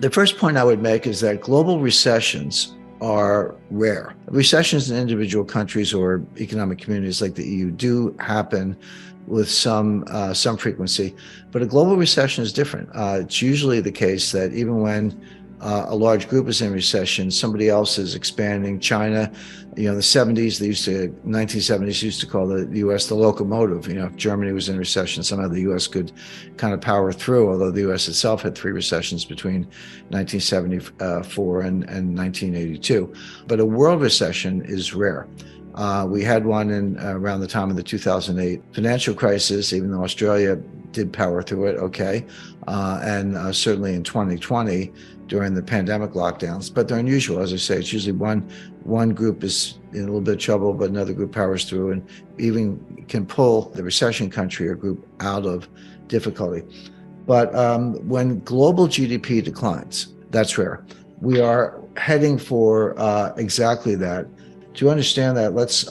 The first point I would make is that global recessions are rare. Recessions in individual countries or economic communities like the EU do happen with some frequency, but a global recession is different. It's usually the case that even when a large group is in recession, somebody else is expanding. China, the 1970s used to call the U.S. the locomotive. If Germany was in recession, somehow the U.S. could kind of power through, although the U.S. itself had 3 recessions between 1974 and 1982. But a world recession is rare. We had one around the time of the 2008 financial crisis, even though Australia did power through it okay, and certainly in 2020 during the pandemic lockdowns. But they're unusual. As I say, it's usually one group is in a little bit of trouble, but another group powers through and even can pull the recession country or group out of difficulty. But when global GDP declines, that's rare. We are heading for exactly that. To understand that, let's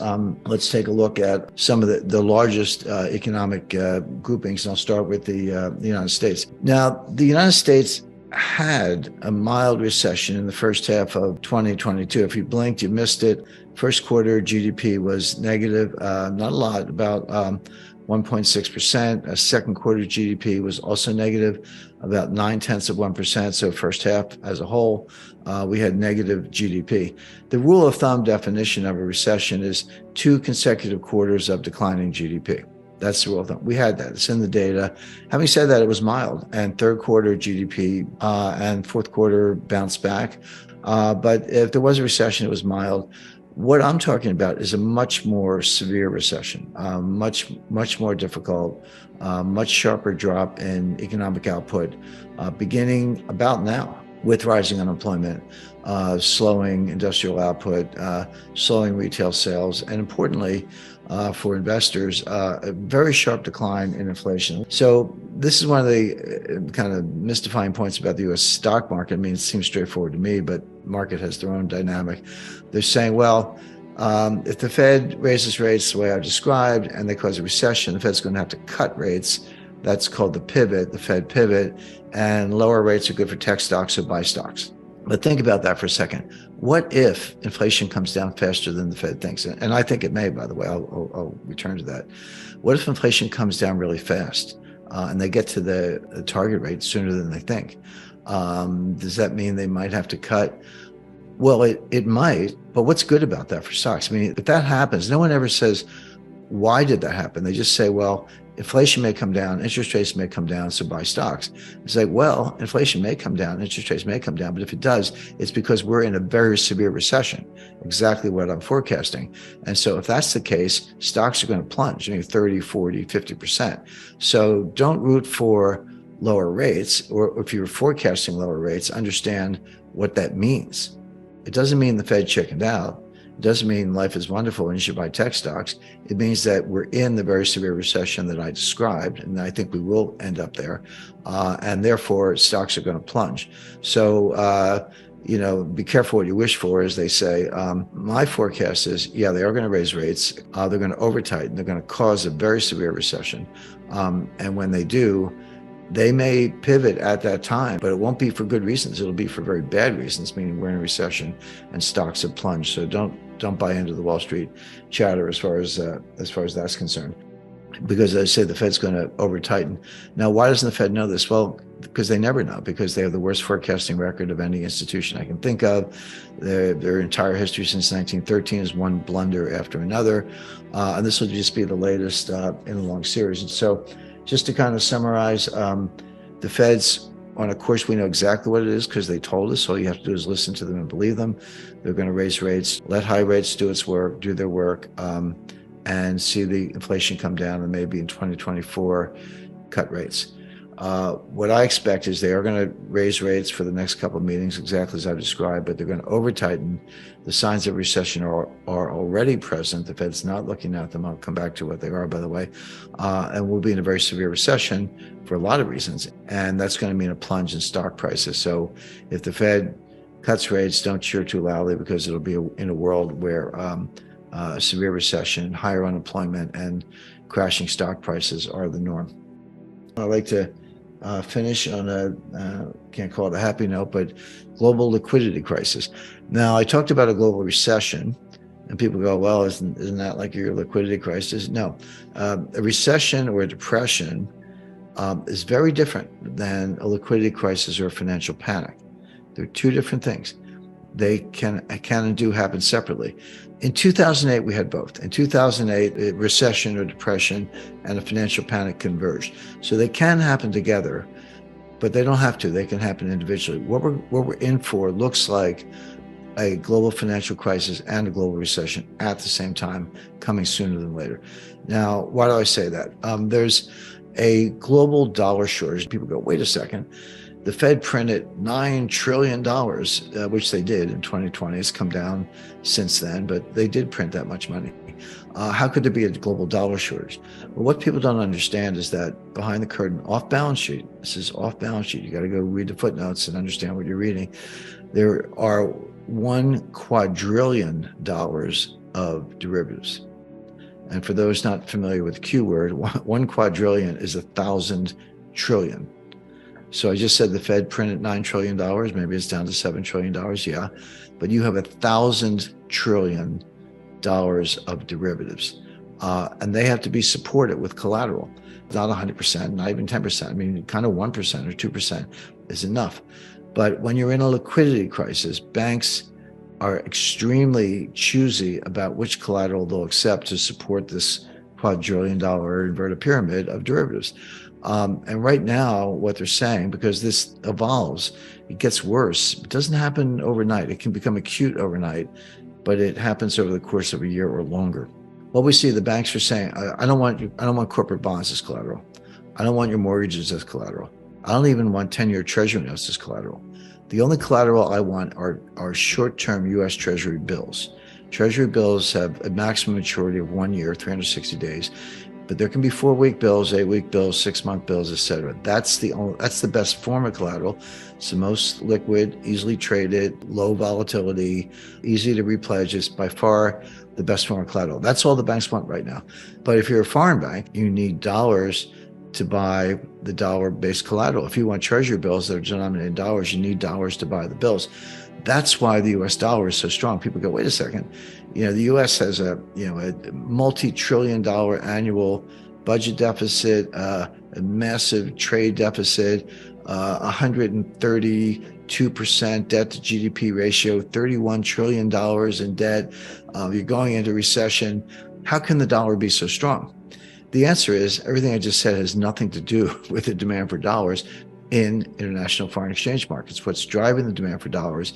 take a look at some of the largest economic groupings, and I'll start with the United States. Now, the United States had a mild recession in the first half of 2022. If you blinked, you missed it. First quarter GDP was negative, not a lot, about 1.6%. Second quarter GDP was also negative, about 0.9%. So first half as a whole, we had negative GDP. The rule of thumb definition of a recession is 2 consecutive quarters of declining GDP. That's the rule of thumb. We had that. It's in the data. Having said that, it was mild, and third quarter GDP and fourth quarter bounced back. But if there was a recession, it was mild. What I'm talking about is a much more severe recession, much more difficult, much sharper drop in economic output, beginning about now with rising unemployment, slowing industrial output, slowing retail sales, and importantly, for investors, a very sharp decline in inflation. So this is one of the kind of mystifying points about the U.S. stock market. I mean, it seems straightforward to me, but the market has their own dynamic. They're saying, well, if the Fed raises rates the way I described and they cause a recession, the Fed's going to have to cut rates. That's called the pivot, the Fed pivot, and lower rates are good for tech stocks, so buy stocks. But think about that for a second. What if inflation comes down faster than the Fed thinks? And I think it may, by the way, I'll return to that. What if inflation comes down really fast and they get to the target rate sooner than they think? Does that mean they might have to cut? Well, it might, but what's good about that for stocks? I mean, if that happens, no one ever says, why did that happen? They just say, well, inflation may come down, interest rates may come down, so buy stocks. It's like, well, inflation may come down, interest rates may come down, but if it does, it's because we're in a very severe recession, exactly what I'm forecasting. And so if that's the case, stocks are going to plunge, 30, 40, 50%. So don't root for lower rates, or if you're forecasting lower rates, understand what that means. It doesn't mean the Fed chickened out. It doesn't mean life is wonderful and you should buy tech stocks. It means that we're in the very severe recession that I described, and I think we will end up there. And therefore, stocks are going to plunge. So, be careful what you wish for, as they say. My forecast is, yeah, they are going to raise rates. They're going to over-tighten. They're going to cause a very severe recession. And when they do, they may pivot at that time, but it won't be for good reasons. It'll be for very bad reasons, meaning we're in a recession and stocks have plunged. So don't buy into the Wall Street chatter as far as that's concerned. Because as I say, the Fed's going to over-tighten. Now, why doesn't the Fed know this? Well, because they never know, because they have the worst forecasting record of any institution I can think of. Their entire history since 1913 is one blunder after another. And this will just be the latest in a long series. And so just to kind of summarize, the Fed's on a course. We know exactly what it is because they told us. All you have to do is listen to them and believe them. They're going to raise rates, let high rates do its work, do their work, and see the inflation come down, and maybe in 2024 cut rates. What I expect is they are going to raise rates for the next couple of meetings, exactly as I've described, but they're going to over-tighten. The signs of recession are already present. The Fed's not looking at them. I'll come back to what they are, by the way. And we'll be in a very severe recession for a lot of reasons. And that's going to mean a plunge in stock prices. So if the Fed cuts rates, don't cheer too loudly, because it'll be in a world where a severe recession, higher unemployment, and crashing stock prices are the norm. I'd like to finish on a, can't call it a happy note, but global liquidity crisis. Now, I talked about a global recession, and people go, well, isn't that like your liquidity crisis? No. A recession or a depression is very different than a liquidity crisis or a financial panic. They're two different things. They can and do happen separately. In 2008, we had both. In 2008, a recession or depression and a financial panic converged. So they can happen together, but they don't have to. They can happen individually. What we're in for looks like a global financial crisis and a global recession at the same time, coming sooner than later. Now, why do I say that? There's a global dollar shortage. People go, wait a second. The Fed printed $9 trillion, which they did in 2020. It's come down since then, but they did print that much money. How could there be a global dollar shortage? Well, what people don't understand is that behind the curtain, off balance sheet, this is off balance sheet. You got to go read the footnotes and understand what you're reading. There are $1 quadrillion of derivatives. And for those not familiar with the Q word, 1 quadrillion is 1,000 trillion. So I just said the Fed printed $9 trillion. Maybe it's down to $7 trillion. Yeah. But you have 1,000 trillion of derivatives. And they have to be supported with collateral. Not 100%, not even 10%. I mean, kind of 1% or 2% is enough. But when you're in a liquidity crisis, banks are extremely choosy about which collateral they'll accept to support this quadrillion-dollar inverted pyramid of derivatives. And right now, what they're saying, because this evolves, it gets worse. It doesn't happen overnight. It can become acute overnight, but it happens over the course of a year or longer. What we see, the banks are saying, I don't want corporate bonds as collateral. I don't want your mortgages as collateral. I don't even want 10-year Treasury notes as collateral. The only collateral I want are short-term U.S. Treasury bills. Treasury bills have a maximum maturity of 1 year, 360 days, but there can be 4-week bills, 8-week bills, 6-month bills, etc. That's the best form of collateral. It's the most liquid, easily traded, low volatility, easy to repledge. It's by far the best form of collateral. That's all the banks want right now. But if you're a foreign bank, you need dollars to buy the dollar-based collateral. If you want Treasury bills that are denominated in dollars, you need dollars to buy the bills. That's why the U.S. dollar is so strong. People go, wait a second. The U.S. has a multi-trillion-dollar annual budget deficit, a massive trade deficit, 132% debt to GDP ratio, $31 trillion in debt. You're going into recession. How can the dollar be so strong? The answer is everything I just said has nothing to do with the demand for dollars in international foreign exchange markets. What's driving the demand for dollars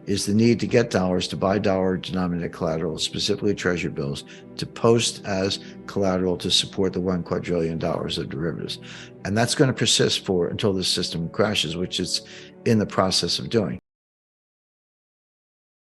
is the need to get dollars to buy dollar-denominated collateral, specifically Treasury bills, to post as collateral to support the $1 quadrillion of derivatives. And that's going to persist until this system crashes, which it's in the process of doing.